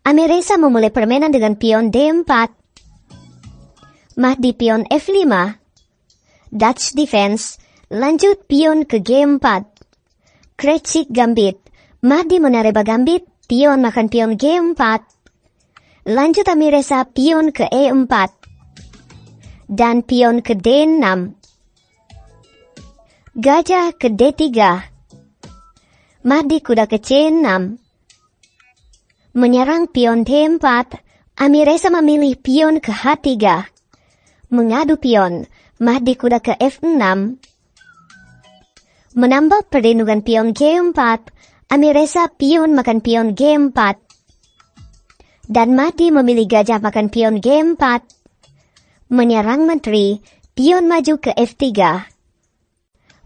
Amiresa memulai permainan dengan pion D4. Mahdi pion F5. Dutch defense. Lanjut pion ke G4. Krecik gambit. Mahdi menareba gambit. Pion makan pion G4. Lanjut Amiresa pion ke E4. Dan pion ke D6. Gajah ke D3. Mahdi kuda ke C6. Menyerang pion D4, Amiresa memilih pion ke H3. Mengadu pion, Mahdi kuda ke F6. Menambah perlindungan pion G4, Amiresa pion makan pion G4. Dan Mahdi memilih gajah makan pion G4. Menyerang menteri, pion maju ke F3.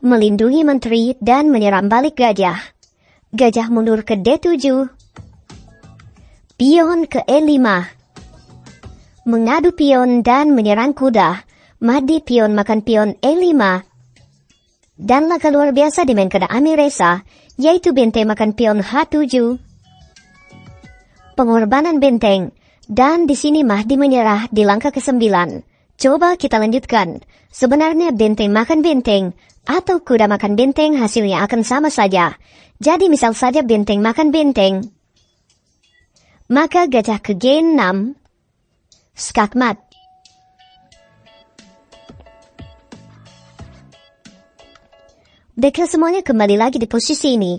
Melindungi menteri dan menyerang balik gajah. Gajah mundur ke D7. Pion ke E5. Mengadu pion dan menyerang kuda. Mahdi pion makan pion E5. Dan laga luar biasa dimainkan Amiresa, yaitu benteng makan pion H7. Pengorbanan benteng. Dan di sini Mahdi menyerah di langkah ke-9. Coba kita lanjutkan. Sebenarnya benteng makan benteng atau kuda makan benteng hasilnya akan sama saja. Jadi misal saja benteng makan benteng. Maka gajah ke G6. Skakmat. Baiklah semuanya kembali lagi di posisi ini.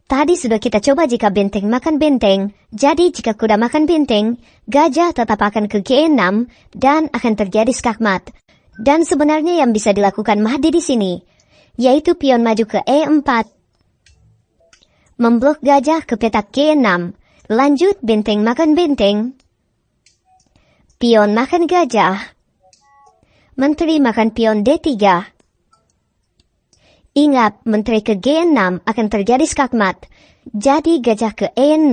Tadi sudah kita coba jika benteng makan benteng. Jadi jika kuda makan benteng, gajah tetap akan ke G6 dan akan terjadi skakmat. Dan sebenarnya yang bisa dilakukan Mahdi di sini, yaitu pion maju ke E4. Memblok gajah ke petak G6. Lanjut benteng makan benteng. Pion makan gajah. Menteri makan pion D3. Ingat, menteri ke G6 akan terjadi skakmat. Jadi gajah ke E6.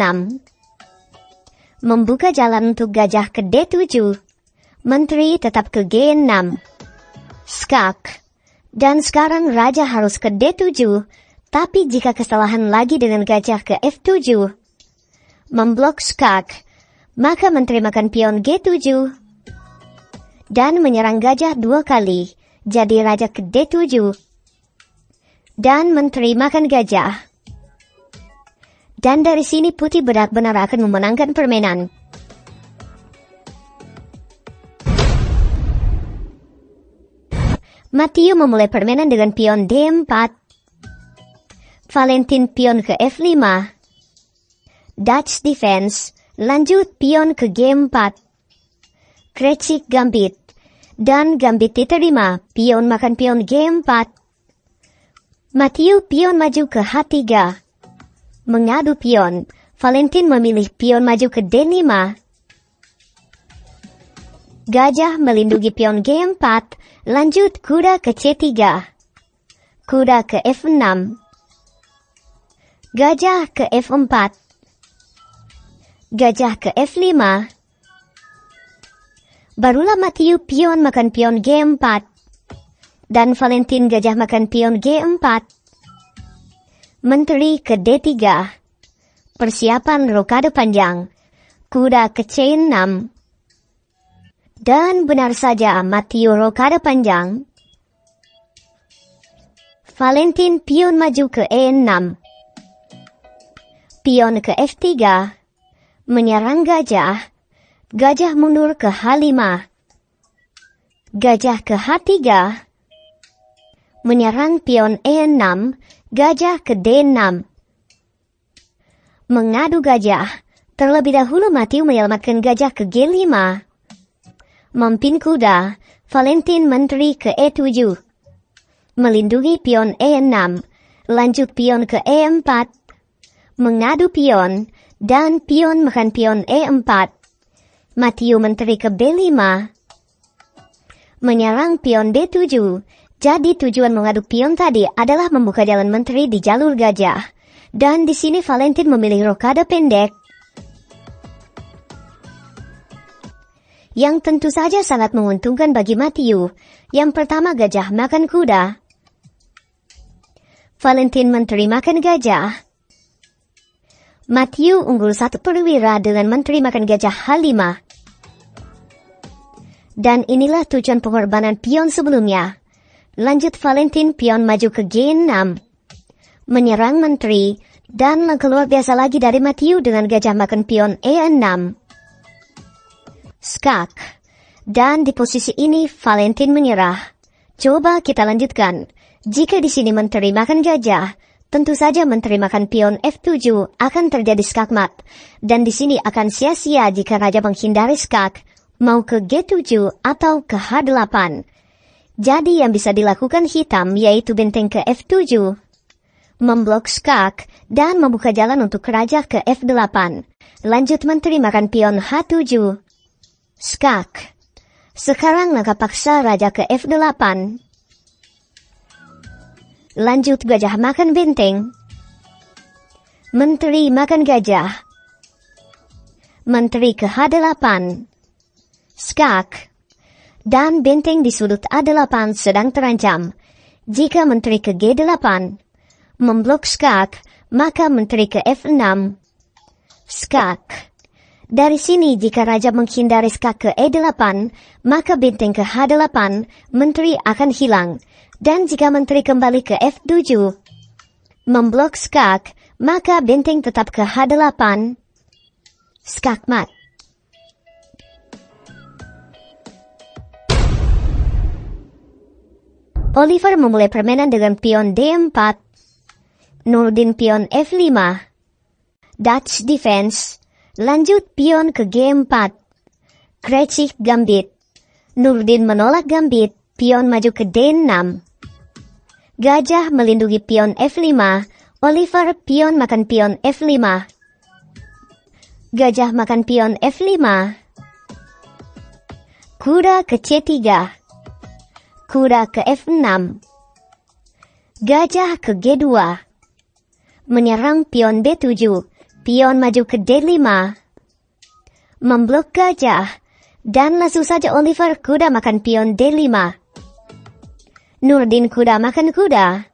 Membuka jalan untuk gajah ke D7. Menteri tetap ke G6. Skak. Dan sekarang raja harus ke D7. Tapi jika kesalahan lagi dengan gajah ke F7. Memblok skak, maka menteri makan pion G7. Dan menyerang gajah 2 kali, jadi raja ke D7. Dan menteri makan gajah. Dan dari sini putih benar-benar akan memenangkan permainan. Matteo memulai permainan dengan pion D4. Valentin pion ke F5. Dutch defense, lanjut pion ke G4. Krecik gambit, dan gambit diterima, pion makan pion G4. Matteo pion maju ke H3. Mengadu pion, Valentin memilih pion maju ke D5. Gajah melindungi pion G4, lanjut kuda ke C3. Kuda ke F6. Gajah ke F4. Gajah ke F5. Barulah Matteo pion makan pion G4. Dan Valentin gajah makan pion G4. Menteri ke D3. Persiapan rokade panjang. Kuda ke C6. Dan benar saja Matteo rokade panjang. Valentin pion maju ke E6. Pion ke F3. Menyerang gajah. Gajah mundur ke H5. Gajah ke H3. Menyerang pion E6. Gajah ke D6. Mengadu gajah. Terlebih dahulu Matteo menyelamatkan gajah ke G5. Memimpin kuda. Valentin menteri ke E7. Melindungi pion E6. Lanjut pion ke E4. Mengadu pion. Dan pion makan pion E4. Matteo menteri ke B5. Menyerang pion D7. Jadi tujuan mengadu pion tadi adalah membuka jalan menteri di jalur gajah. Dan di sini Valentin memilih rokade pendek. Yang tentu saja sangat menguntungkan bagi Matteo. Yang pertama gajah makan kuda. Valentin menteri makan gajah. Matthew unggul 1 perwira dengan menteri makan gajah H5. Dan inilah tujuan pengorbanan pion sebelumnya. Lanjut Valentin pion maju ke G6. Menyerang menteri, dan langkah luar biasa lagi dari Matthew dengan gajah makan pion E6. Skak. Dan di posisi ini Valentin menyerah. Coba kita lanjutkan. Jika di sini menteri makan gajah, tentu saja menteri makan pion F7 akan terjadi skakmat. Dan di sini akan sia-sia jika raja menghindari skak, mau ke G7 atau ke H8. Jadi yang bisa dilakukan hitam yaitu benteng ke F7, memblok skak, dan membuka jalan untuk raja ke F8. Lanjut menteri makan pion H7. Skak. Sekarang langkah paksa raja ke F8. Lanjut gajah makan benteng. Menteri makan gajah. Menteri ke H8. Skak. Dan benteng di sudut A8 sedang terancam. Jika menteri ke G8, memblok skak, maka menteri ke F6. Skak. Dari sini jika raja menghindari skak ke E8, maka benteng ke H8, menteri akan hilang. Dan jika menteri kembali ke F7, memblok skak, maka benteng tetap ke H8. Skakmat. Oliver memulai permainan dengan pion D4. Nurdin pion F5. Dutch defense. Lanjut pion ke G4. Krecik gambit. Nurdin menolak gambit. Pion maju ke D6. Gajah melindungi pion F5. Oliver pion makan pion F5. Gajah makan pion F5. Kuda ke C3. Kuda ke F6. Gajah ke G2. Menyerang pion B7. Pion maju ke D5. Memblok gajah. Dan langsung saja Oliver kuda makan pion D5. Nurdin kuda makan kuda.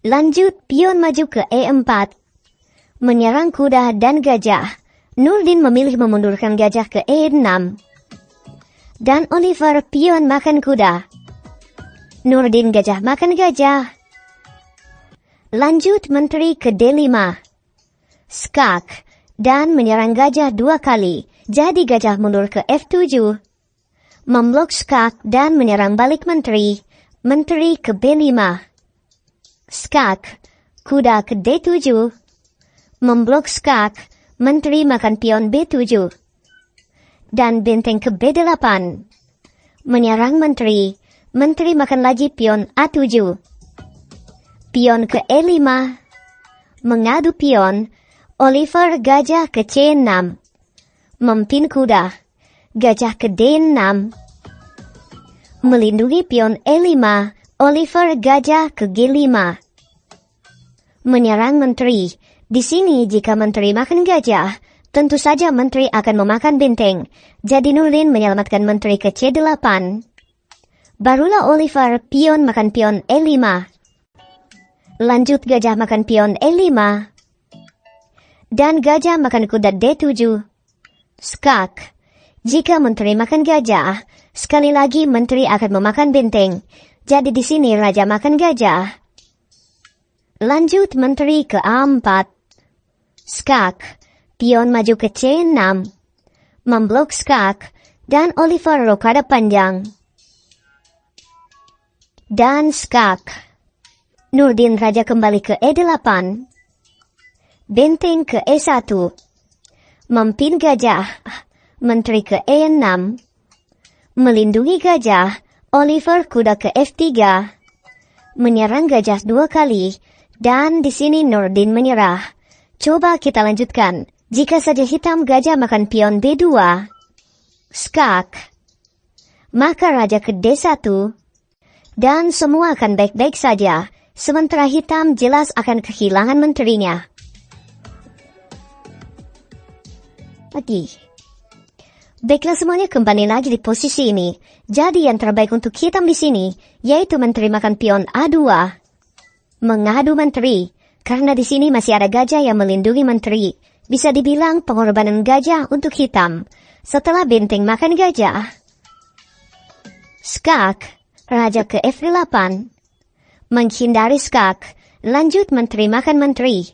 Lanjut pion maju ke E4. Menyerang kuda dan gajah. Nurdin memilih memundurkan gajah ke E6. Dan Oliver pion makan kuda. Nurdin gajah makan gajah. Lanjut menteri ke D5. Skak. Dan menyerang gajah 2 kali. Jadi gajah mundur ke F7. Memblok skak dan menyerang balik menteri. Menteri ke B5. Skak. Kuda ke D7. Memblok skak. Menteri makan pion B7. Dan benteng ke B8. Menyerang menteri. Menteri makan lagi pion A7. Pion ke E5. Mengadu pion. Oliver gajah ke C6. Mempin kuda. Gajah ke D6. Melindungi pion E5. Oliver gajah ke G5. Menyerang menteri. Di sini jika menteri makan gajah, tentu saja menteri akan memakan benteng. Jadi Nurdin menyelamatkan menteri ke C8. Barulah Oliver pion makan pion E5. Lanjut gajah makan pion E5. Dan gajah makan kuda D7. Skak. Jika menteri makan gajah, sekali lagi menteri akan memakan benteng. Jadi di sini raja makan gajah. Lanjut menteri ke A4. Skak. Pion maju ke C6. Memblok skak. Dan Oliver rokada panjang. Dan skak. Nurdin raja kembali ke E8. Benteng ke E1. Mempin gajah. Menteri ke E6. Melindungi gajah. Oliver kuda ke F3. Menyerang gajah 2 kali. Dan di sini Nurdin menyerah. Coba kita lanjutkan. Jika saja hitam gajah makan pion B2. Skak. Maka raja ke D1. Dan semua akan baik-baik saja. Sementara hitam jelas akan kehilangan menterinya. Baiklah semuanya kembali lagi di posisi ini. Jadi yang terbaik untuk hitam di sini, yaitu menteri makan pion A2. Mengadu menteri. Karena di sini masih ada gajah yang melindungi menteri. Bisa dibilang pengorbanan gajah untuk hitam. Setelah benteng makan gajah. Skak, raja ke F8. Menghindari Skak, lanjut menteri makan menteri.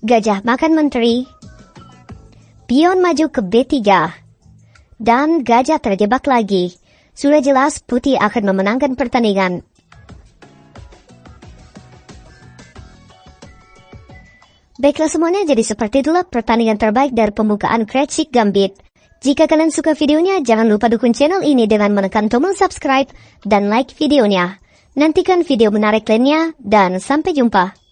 Gajah makan menteri. Pion maju ke B3. Dan gajah terjebak lagi. Sudah jelas putih akan memenangkan pertandingan. Baiklah semuanya, jadi seperti itulah pertandingan terbaik dari pembukaan Crazy Gambit. Jika kalian suka videonya, jangan lupa dukung channel ini dengan menekan tombol subscribe dan like videonya. Nantikan video menarik lainnya, dan sampai jumpa.